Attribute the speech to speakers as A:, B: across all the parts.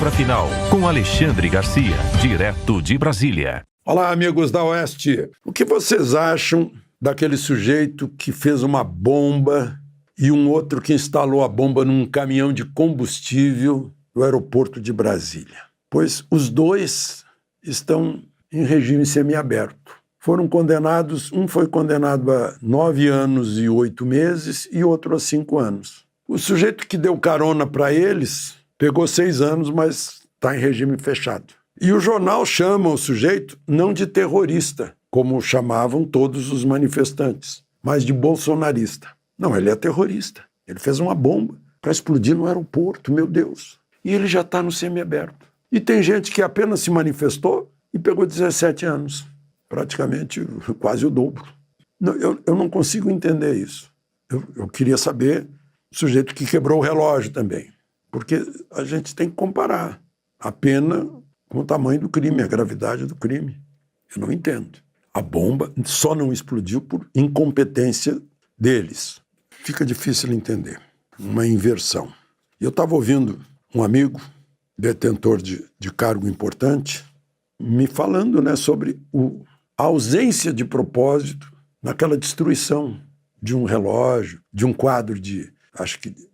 A: Palavra Final, com Alexandre Garcia, direto de Brasília.
B: Olá, amigos da Oeste. O que vocês acham daquele sujeito que fez uma bomba e um outro que instalou a bomba num caminhão de combustível no aeroporto de Brasília? Pois os dois estão em regime semiaberto. Foram condenados, um foi condenado a 9 anos e 8 meses e outro a 5 anos. O sujeito que deu carona para eles pegou 6 anos, mas está em regime fechado. E o jornal chama o sujeito não de terrorista, como chamavam todos os manifestantes, mas de bolsonarista. Não, ele é terrorista. Ele fez uma bomba para explodir no aeroporto, meu Deus. E ele já está no semiaberto. E tem gente que apenas se manifestou e pegou 17 anos. Praticamente quase o dobro. Eu não consigo entender isso. Eu queria saber o sujeito que quebrou o relógio também. Porque a gente tem que comparar a pena com o tamanho do crime, a gravidade do crime. Eu não entendo. A bomba só não explodiu por incompetência deles. Fica difícil entender. Uma inversão. Eu estava ouvindo um amigo, detentor de cargo importante, me falando, sobre a ausência de propósito naquela destruição de um relógio, de um quadro de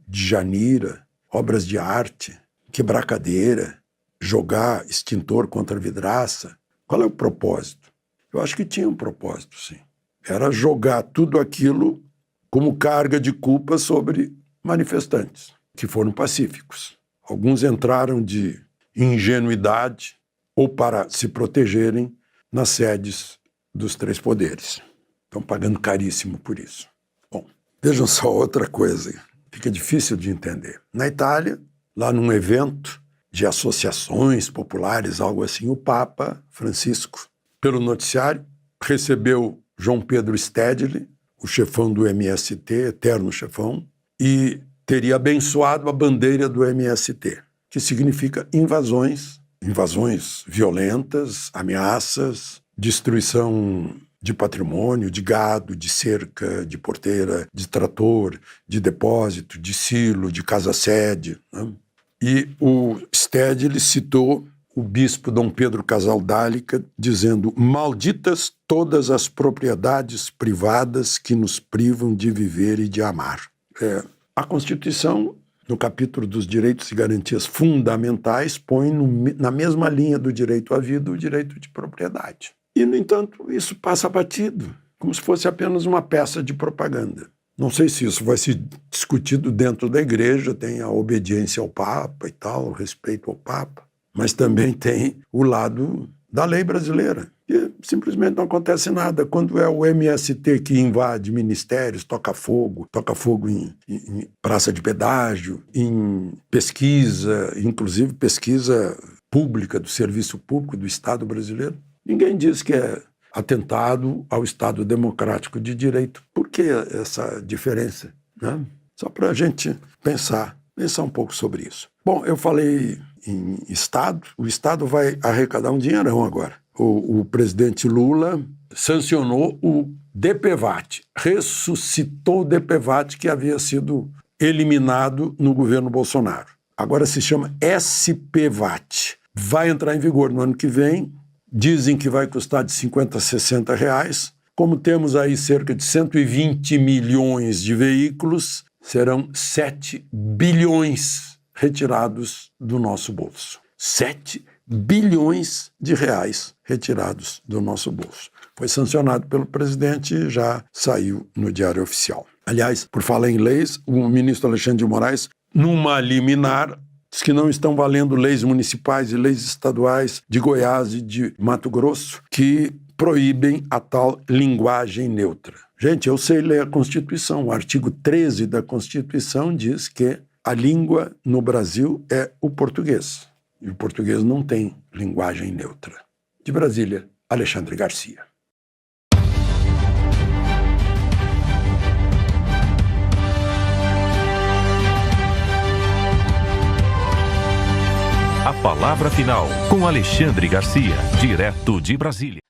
B: Janira, obras de arte, quebrar cadeira, jogar extintor contra vidraça. Qual é o propósito? Eu acho que tinha um propósito, sim. Era jogar tudo aquilo como carga de culpa sobre manifestantes, que foram pacíficos. Alguns entraram de ingenuidade ou para se protegerem nas sedes dos 3 poderes. Estão pagando caríssimo por isso. Bom, vejam só outra coisa. Fica difícil de entender. Na Itália, lá num evento de associações populares, algo assim, o Papa Francisco, pelo noticiário, recebeu João Pedro Stedley, o chefão do MST, eterno chefão, e teria abençoado a bandeira do MST, que significa invasões violentas, ameaças, destruição de patrimônio, de gado, de cerca, de porteira, de trator, de depósito, de silo, de casa-sede. E o Stedley citou o bispo Dom Pedro Casaldálica dizendo: malditas todas as propriedades privadas que nos privam de viver e de amar. A Constituição, no capítulo dos direitos e garantias fundamentais, põe na mesma linha do direito à vida o direito de propriedade. E, no entanto, isso passa batido, como se fosse apenas uma peça de propaganda. Não sei se isso vai ser discutido dentro da igreja, tem a obediência ao Papa e tal, o respeito ao Papa, mas também tem o lado da lei brasileira. E simplesmente não acontece nada. Quando é o MST que invade ministérios, toca fogo em praça de pedágio, em pesquisa, inclusive pesquisa pública do serviço público do Estado brasileiro, ninguém diz que é atentado ao Estado democrático de direito. Por que essa diferença? Só para a gente pensar um pouco sobre isso. Bom, eu falei em Estado, o Estado vai arrecadar um dinheirão agora. O presidente Lula sancionou o DPVAT, ressuscitou o DPVAT que havia sido eliminado no governo Bolsonaro. Agora se chama SPVAT. Vai entrar em vigor no ano que vem. Dizem que vai custar de 50 a 60 reais. Como temos aí cerca de 120 milhões de veículos, serão 7 bilhões retirados do nosso bolso. 7 bilhões de reais retirados do nosso bolso. Foi sancionado pelo presidente e já saiu no Diário Oficial. Aliás, por falar em leis, o ministro Alexandre de Moraes, numa liminar, diz que não estão valendo leis municipais e leis estaduais de Goiás e de Mato Grosso que proíbem a tal linguagem neutra. Gente, eu sei ler a Constituição. O artigo 13 da Constituição diz que a língua no Brasil é o português. E o português não tem linguagem neutra. De Brasília, Alexandre Garcia.
A: A Palavra Final, com Alexandre Garcia, direto de Brasília.